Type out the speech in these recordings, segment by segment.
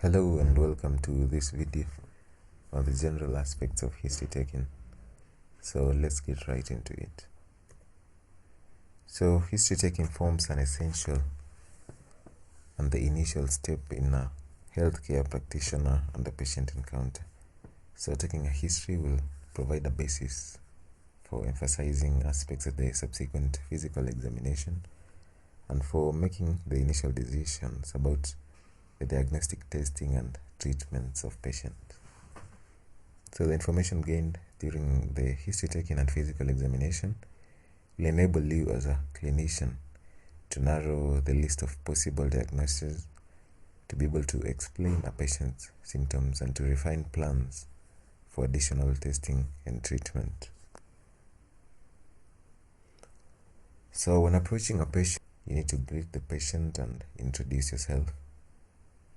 Hello and welcome to this video on the general aspects of history taking. So let's get right into it. So history taking forms an essential and the initial step in a healthcare practitioner and the patient encounter. So taking a history will provide a basis for emphasizing aspects of the subsequent physical examination and for making the initial decisions about the diagnostic testing and treatments of patients. So the information gained during the history taking and physical examination will enable you as a clinician to narrow the list of possible diagnoses, to be able to explain a patient's symptoms and to refine plans for additional testing and treatment. So when approaching a patient, you need to greet the patient and introduce yourself.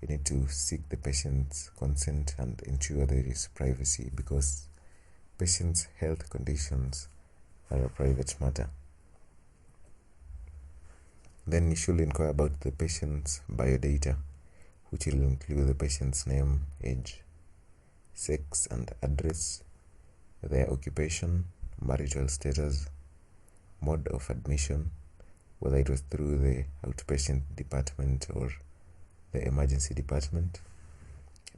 You need to seek the patient's consent and ensure there is privacy because patients' health conditions are a private matter. Then you should inquire about the patient's biodata, which will include the patient's name, age, sex and address, their occupation, marital status, mode of admission, whether it was through the outpatient department or the emergency department,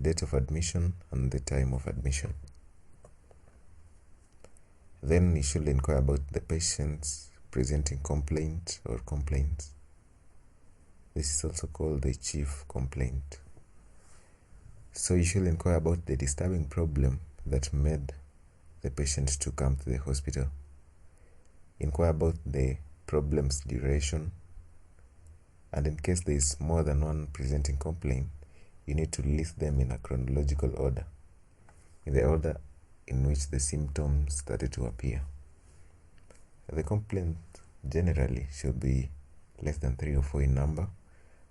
date of admission and the time of admission. Then you should inquire about the patient's presenting complaint or complaints. This is also called the chief complaint. So you should inquire about the disturbing problem that made the patient to come to the hospital. Inquire about the problem's duration, and in case there is more than one presenting complaint, you need to list them in a chronological order, in the order in which the symptoms started to appear. The complaint generally should be less than 3 or 4 in number,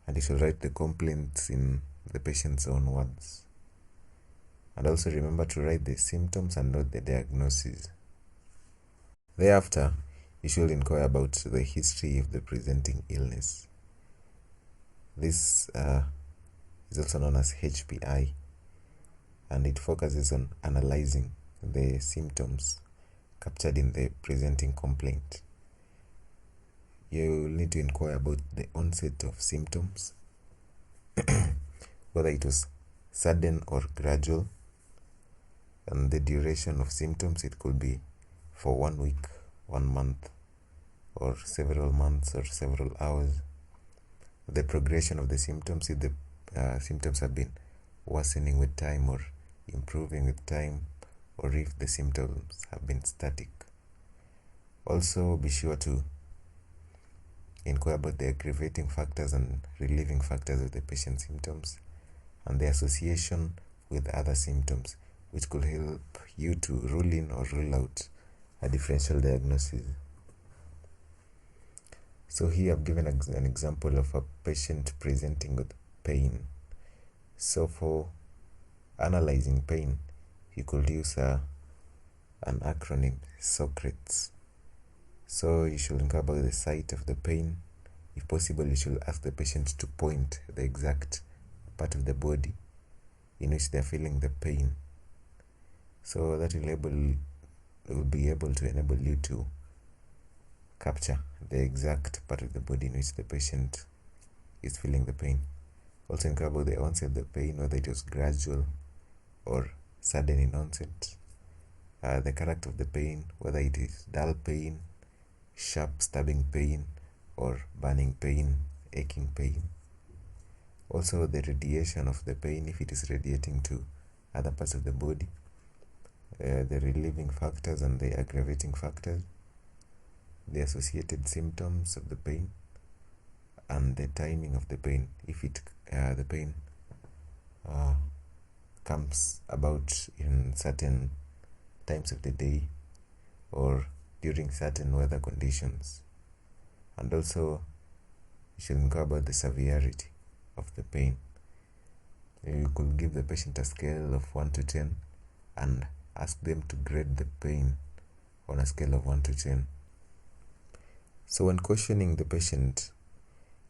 and you should write the complaints in the patient's own words. And also remember to write the symptoms and note the diagnosis. Thereafter, you should inquire about the history of the presenting illness. This is also known as HPI, and it focuses on analyzing the symptoms captured in the presenting complaint. You need to inquire about the onset of symptoms, whether it was sudden or gradual, and the duration of symptoms. It could be for 1 week, 1 month, or several months or several hours. The progression of the symptoms, if the symptoms have been worsening with time or improving with time, or if the symptoms have been static. Also be sure to inquire about the aggravating factors and relieving factors of the patient's symptoms and the association with other symptoms, which could help you to rule in or rule out a differential diagnosis. So here I've given an example of a patient presenting with pain. So for analyzing pain, you could use an acronym, SOCRATES. So you should inquire about the site of the pain. If possible, you should ask the patient to point the exact part of the body in which they are feeling the pain. So that will be able to enable you to capture the exact part of the body in which the patient is feeling the pain. Also inquire about the onset of the pain, whether it was gradual or sudden in onset. The character of the pain, whether it is dull pain, sharp stabbing pain, or burning pain, aching pain. Also the radiation of the pain, if it is radiating to other parts of the body. The relieving factors and the aggravating factors, the associated symptoms of the pain, and the timing of the pain, if the pain comes about in certain times of the day or during certain weather conditions. And also you should inquire about the severity of the pain. You could give the patient a scale of 1 to 10 and ask them to grade the pain on a scale of 1 to 10. So when questioning the patient,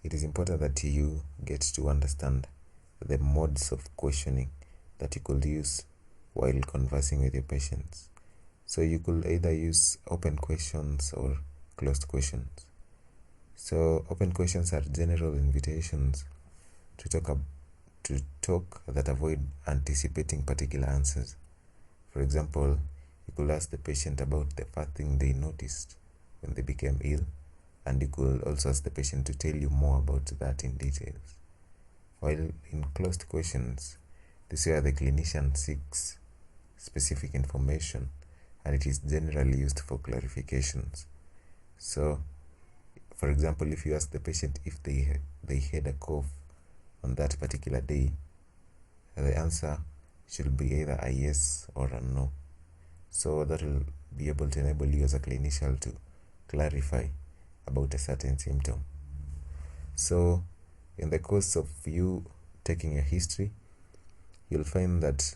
it is important that you get to understand the modes of questioning that you could use while conversing with your patients. So you could either use open questions or closed questions. So open questions are general invitations to talk that avoid anticipating particular answers. For example, you could ask the patient about the first thing they noticed when they became ill, and you could also ask the patient to tell you more about that in details. While in closed questions, this is where the clinician seeks specific information, and it is generally used for clarifications. So, for example, if you ask the patient if they had a cough on that particular day, the answer should be either a yes or a no. So that will be able to enable you as a clinician to clarify about a certain symptom. So in the course of you taking a history, you'll find that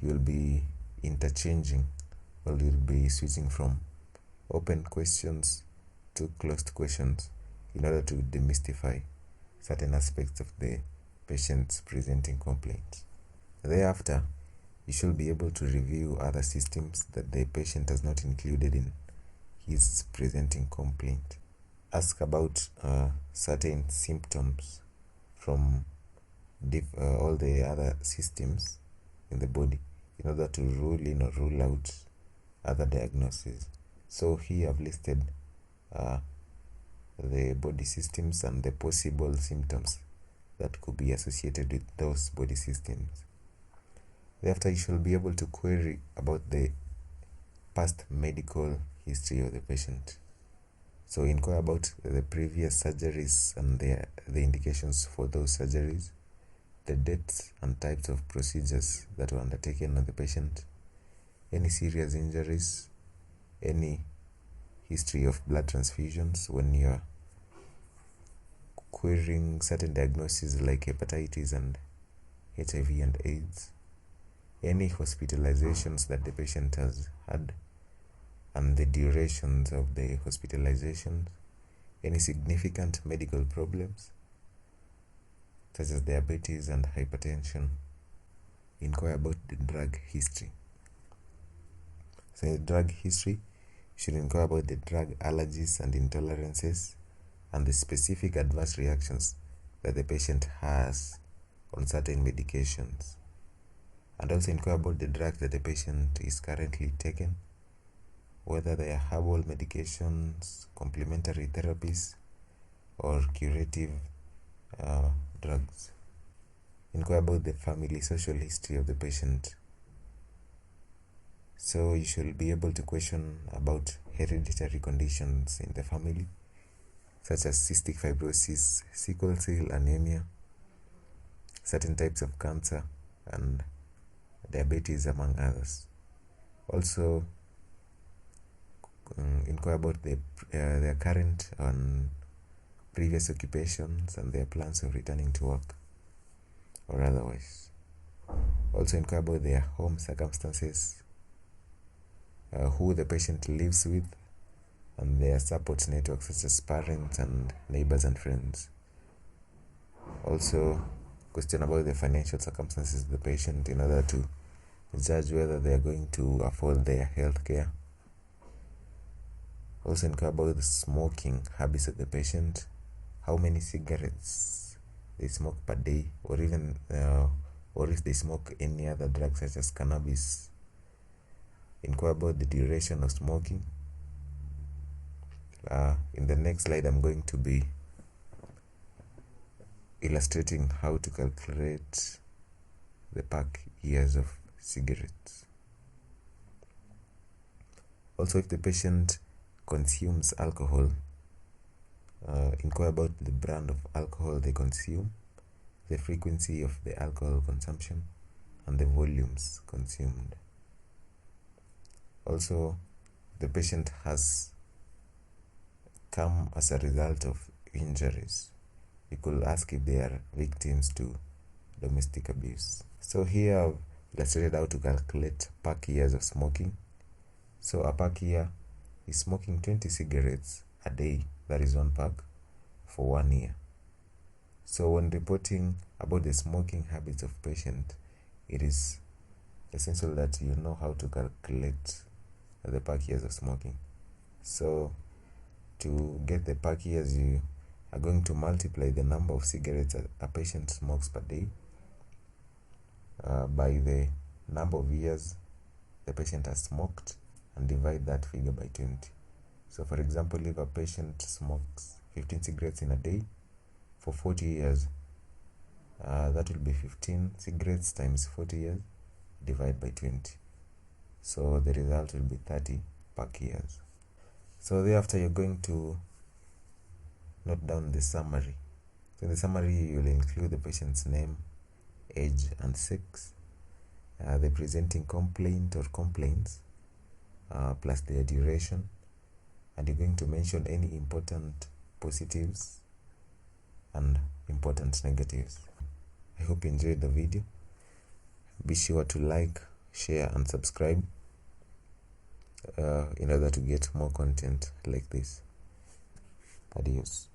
you'll be interchanging, or you'll be switching from open questions to closed questions in order to demystify certain aspects of the patient's presenting complaint. Thereafter, you should be able to review other systems that the patient has not included in his presenting complaint. Ask about certain symptoms from all the other systems in the body in order to rule in or rule out other diagnoses. So here I've listed the body systems and the possible symptoms that could be associated with those body systems. Thereafter, you shall be able to query about the past medical history of the patient. So inquire about the previous surgeries and the indications for those surgeries, the dates and types of procedures that were undertaken on the patient, any serious injuries, any history of blood transfusions when you are querying certain diagnoses like hepatitis and HIV and AIDS, any hospitalizations that the patient has had and the durations of the hospitalizations, any significant medical problems such as diabetes and hypertension. Inquire about the drug history. So in the drug history, you should inquire about the drug allergies and intolerances and the specific adverse reactions that the patient has on certain medications. And also inquire about the drugs that the patient is currently taking, whether they are herbal medications, complementary therapies, or curative drugs. Inquire about the family social history of the patient. So you should be able to question about hereditary conditions in the family, such as cystic fibrosis, sickle cell anemia, certain types of cancer, and diabetes, among others. Also, inquire about their current and previous occupations and their plans of returning to work or otherwise. Also inquire about their home circumstances, who the patient lives with, and their support networks such as parents and neighbors and friends. Also question about the financial circumstances of the patient in order to judge whether they are going to afford their health care. Also inquire about the smoking habits of the patient, how many cigarettes they smoke per day, or even or if they smoke any other drug such as cannabis. Inquire about the duration of smoking. In the next slide, I'm going to be illustrating how to calculate the pack years of cigarettes. Also, if the patient consumes alcohol, inquire about the brand of alcohol they consume, the frequency of the alcohol consumption, and the volumes consumed. Also, the patient has come as a result of injuries. You could ask if they are victims to domestic abuse. So here I've illustrated how to calculate pack years of smoking. So a pack year is smoking 20 cigarettes a day, that is one pack, for 1 year. So when reporting about the smoking habits of patient, it is essential that you know how to calculate the pack years of smoking. So to get the pack years, you are going to multiply the number of cigarettes a patient smokes per day by the number of years the patient has smoked, and divide that figure by 20. So for example, if a patient smokes 15 cigarettes in a day for 40 years, that will be 15 cigarettes times 40 years, divide by 20. So the result will be 30 pack years. So thereafter, you're going to note down the summary. So in the summary, you'll include the patient's name, age, and sex, the presenting complaint or complaints, plus their duration, and you're going to mention any important positives and important negatives. I hope you enjoyed the video. Be sure to like, share, and subscribe in order to get more content like this. Adios.